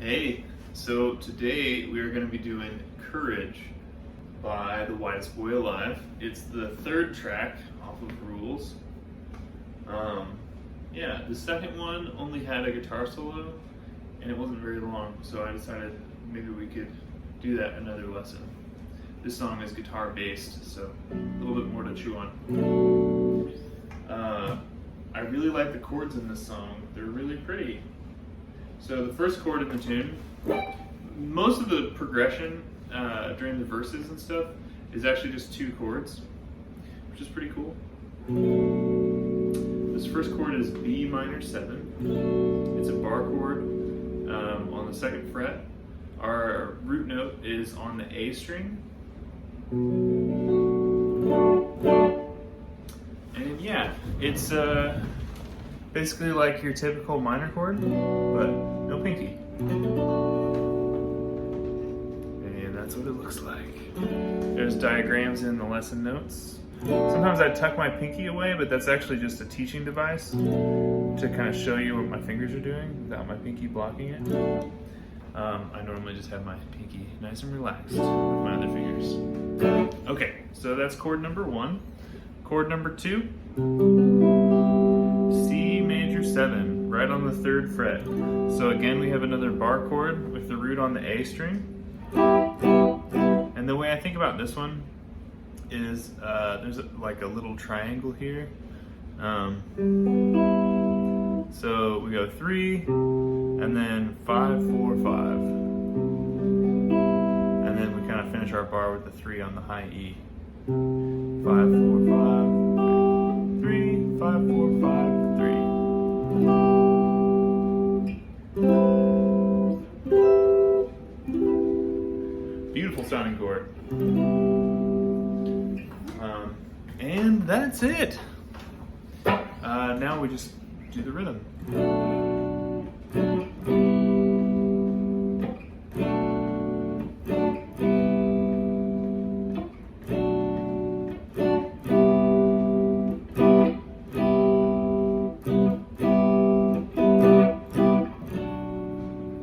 Hey, so today we are going to be doing Courage by the Whitest Boy Alive. It's the third track off of Rules. The second one only had a guitar solo and it wasn't very long, so I decided maybe we could do that another lesson. This song is guitar based, so a little bit more to chew on. I really like the chords in this song. They're really pretty. So the first chord in the tune, most of the progression during the verses and stuff is actually just two chords, which is pretty cool. This first chord is B minor 7. It's a bar chord on the 2nd fret. Our root note is on the A string. And yeah, it's basically like your typical minor chord, but no pinky. And that's what it looks like. There's diagrams in the lesson notes. Sometimes I tuck my pinky away, but that's actually just a teaching device to kind of show you what my fingers are doing without my pinky blocking it. I normally just have my pinky nice and relaxed with my other fingers. Okay, so that's chord number 1. Chord number 2, C major 7, right on the 3rd fret. So again, we have another bar chord with the root on the A string. And the way I think about this one is there's like a little triangle here. So we go 3, and then 5, 4, 5. And then we kind of finish our bar with the 3 on the high E. 5, 4, 5, 3, 5, 4, 5, 3. Beautiful sounding chord. And that's it. Now we just do the rhythm.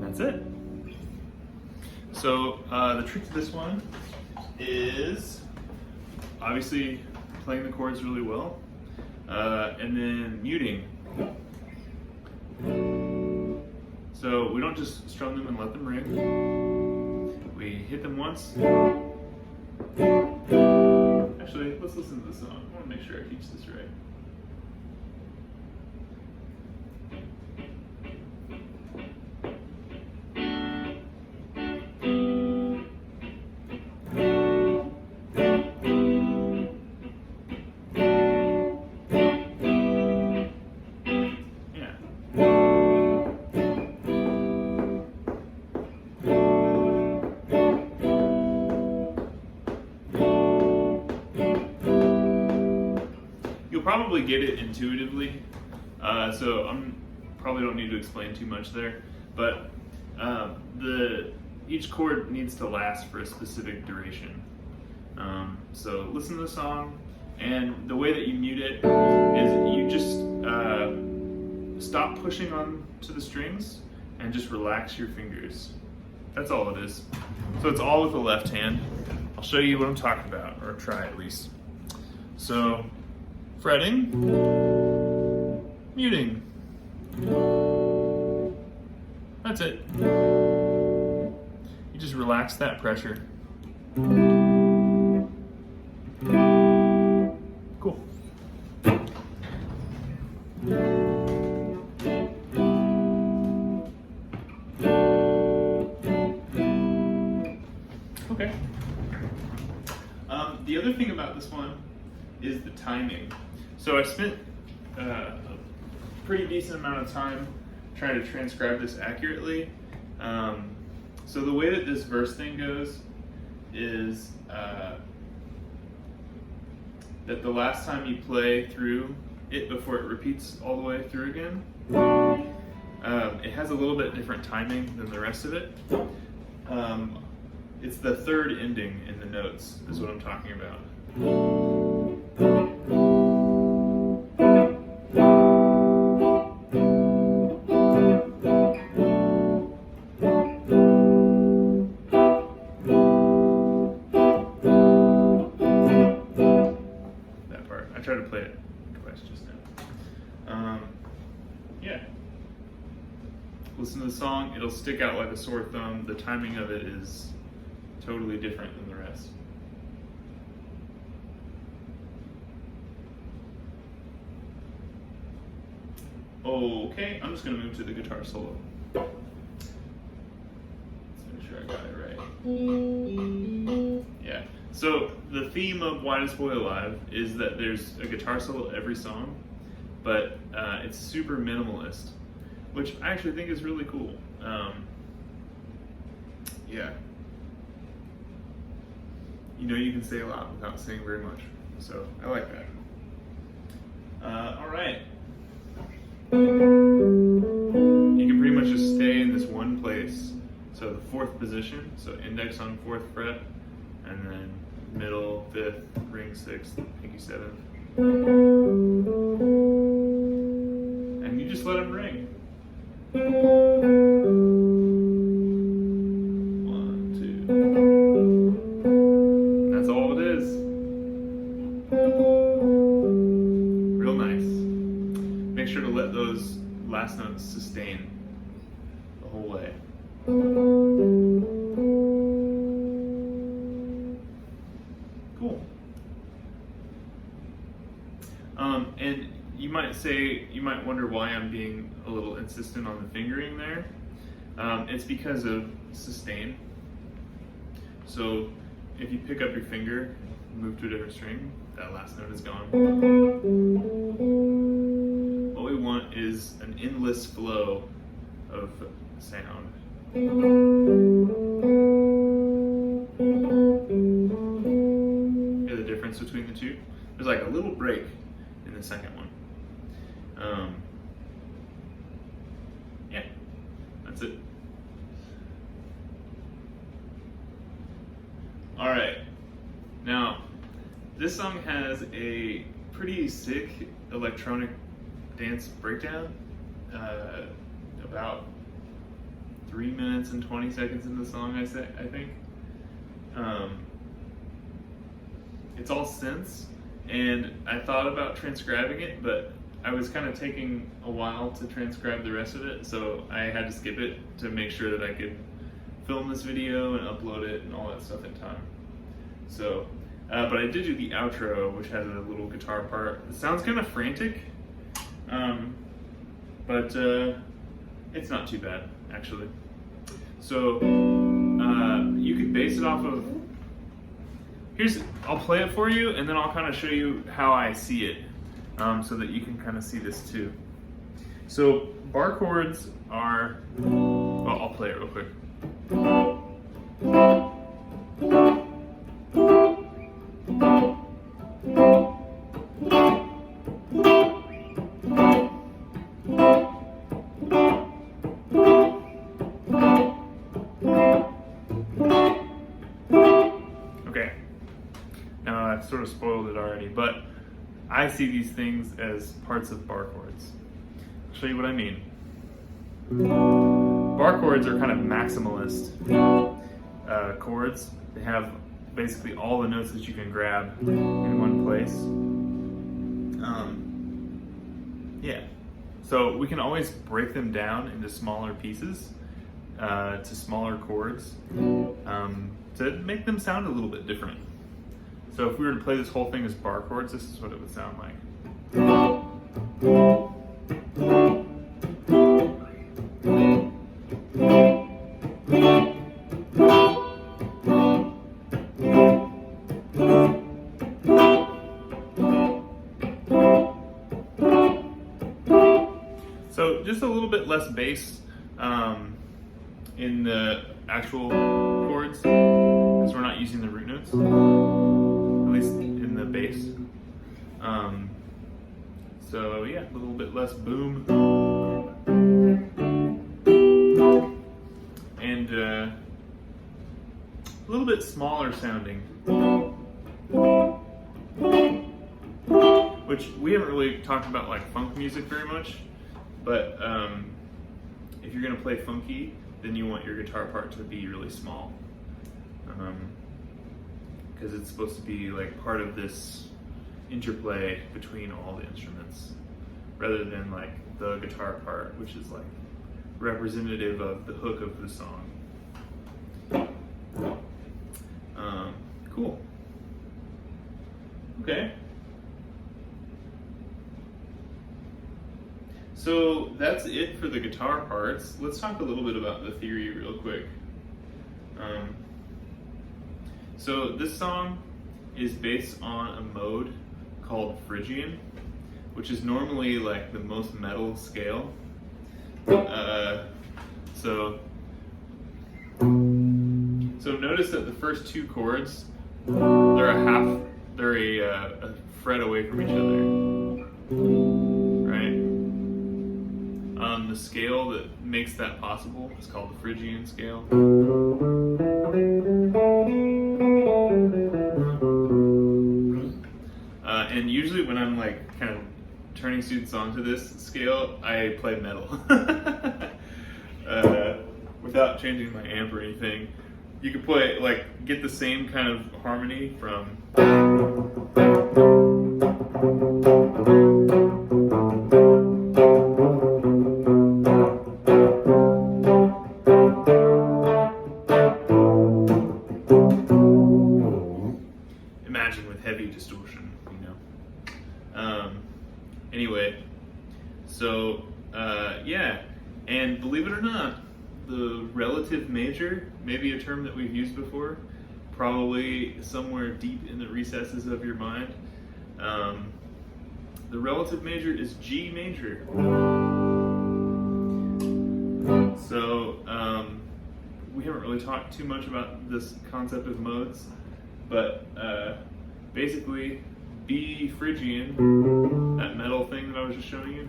That's it. So the trick to this one is obviously playing the chords really well, and then muting. So we don't just strum them and let them ring. We hit them once. Actually, let's listen to the song. I want to make sure I teach this right. Probably get it intuitively, so I'm probably don't need to explain too much there, but each chord needs to last for a specific duration. So listen to the song, and the way that you mute it is you just stop pushing on to the strings and just relax your fingers. That's all it is. So it's all with the left hand. I'll show you what I'm talking about, or try at least. So fretting, muting. That's it. You just relax that pressure. Cool. Okay. The other thing about this one is the timing. So I spent a pretty decent amount of time trying to transcribe this accurately. So the way that this verse thing goes is that the last time you play through it before it repeats all the way through again, it has a little bit different timing than the rest of it. It's the third ending in the notes is what I'm talking about. just now. Yeah. Listen to the song, it'll stick out like a sore thumb. The timing of it is totally different than the rest. Okay, I'm just going to move to the guitar solo. Let's make sure I got it right. Yeah, so the theme of Whitest Boy Alive is that there's a guitar solo every song, but it's super minimalist, which I actually think is really cool. Yeah. You know, you can say a lot without saying very much, so I like that. All right. You can pretty much just stay in this one place. So the 4th position, so index on 4th fret, and then middle, 5th, ring 6th, pinky 7th. And you just let them ring. 1, 2. That's all it is. Real nice. Make sure to let those last notes sustain the whole way. Cool. And you might wonder why I'm being a little insistent on the fingering there. It's because of sustain. So if you pick up your finger, move to a different string, that last note is gone. What we want is an endless flow of sound. Hear the difference between the two? There's like a little break in the second one. Yeah, that's it. All right, now this song has a pretty sick electronic dance breakdown, about 3 minutes and 20 seconds into the song, I think. It's all synths, and I thought about transcribing it, but I was kind of taking a while to transcribe the rest of it, so I had to skip it to make sure that I could film this video and upload it and all that stuff in time. So, but I did do the outro, which has a little guitar part. It sounds kind of frantic, but it's not too bad, actually. So, you could base it off of, I'll play it for you, and then I'll kind of show you how I see it, so that you can kind of see this too. So, bar chords are, well, I'll play it real quick. Okay, now I've sort of spoiled it already, but I see these things as parts of bar chords. I'll show you what I mean. Bar chords are kind of maximalist chords. They have basically all the notes that you can grab in one place. Yeah, so we can always break them down into smaller pieces, to smaller chords, to make them sound a little bit different. So if we were to play this whole thing as bar chords, this is what it would sound like. So just a little bit less bass in the actual chords, because we're not using the root notes, at least in the bass. So yeah, a little bit less boom, and a little bit smaller sounding, which we haven't really talked about like funk music very much. But if you're going to play funky, then you want your guitar part to be really small, because it's supposed to be like part of this interplay between all the instruments, rather than like the guitar part, which is like representative of the hook of the song. Cool. Okay. So that's it for the guitar parts. Let's talk a little bit about the theory real quick. So this song is based on a mode called Phrygian, which is normally like the most metal scale. So notice that the first two chords, they're a fret away from each other, right? The scale that makes that possible is called the Phrygian scale. And usually when I'm like kind of turning students onto this scale, I play metal without changing my amp or anything. You could play, like, get the same kind of harmony from imagine with heavy distortion, you know. Anyway, so yeah, and believe it or not, the relative major, maybe a term that we've used before, probably somewhere deep in the recesses of your mind. The relative major is G major. So we haven't really talked too much about this concept of modes, but basically B Phrygian, that metal thing that I was just showing you,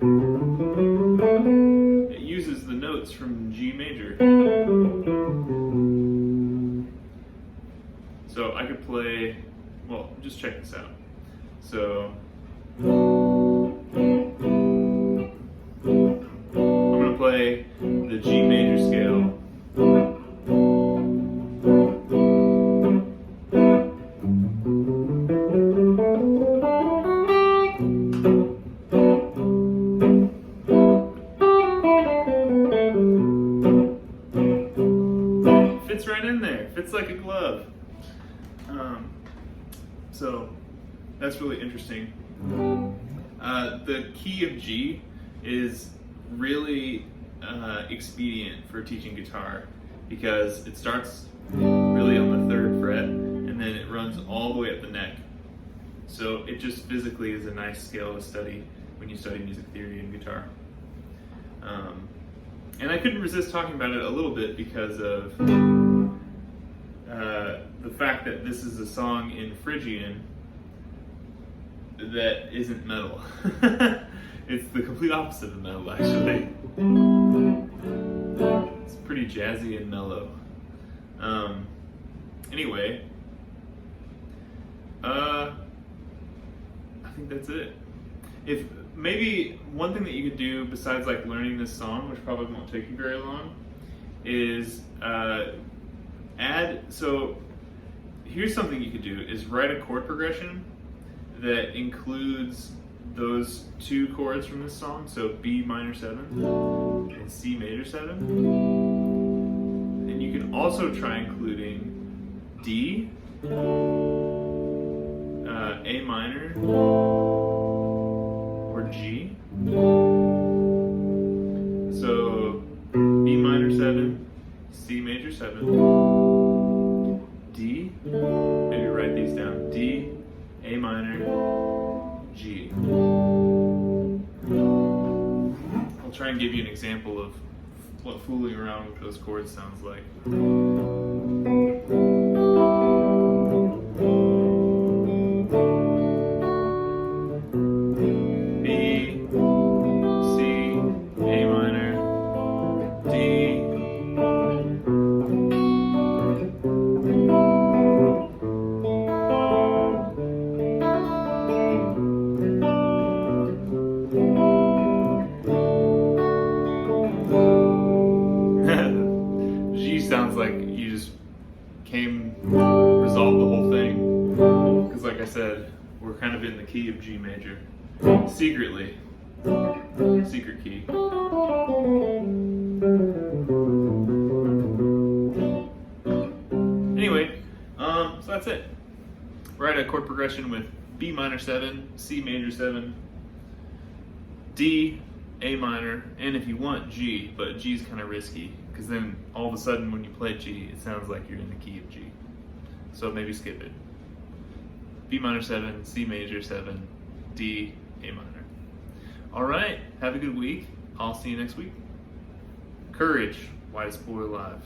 it uses the notes from G major. So I could play, well, just check this out. So I'm going to play the G major scale. Fits right in there, fits like a glove. So that's really interesting. The key of G is really expedient for teaching guitar because it starts really on the 3rd fret and then it runs all the way up the neck. So it just physically is a nice scale to study when you study music theory and guitar. And I couldn't resist talking about it a little bit because of the fact that this is a song in Phrygian that isn't metal. It's the complete opposite of metal, actually. It's pretty jazzy and mellow. Anyway, I think that's it. If maybe one thing that you could do besides like learning this song, which probably won't take you very long, is so here's something you could do is write a chord progression that includes those two chords from this song, so B minor 7 and C major 7. And you can also try including D, A minor, or G. So B minor 7, C major 7, D, maybe write these down, D, A minor, G. I'll try and give you an example of what fooling around with those chords sounds like. Sounds like you just resolved the whole thing. Because like I said, we're kind of in the key of G major. Secretly. Secret key. Anyway, so that's it. Write a chord progression with B minor 7, C major 7, D, A minor, and if you want G, but G is kind of risky because then all of a sudden when you play G, it sounds like you're in the key of G. So maybe skip it. B minor 7, C major 7, D, A minor. All right, have a good week. I'll see you next week. Courage, Whitest boy alive.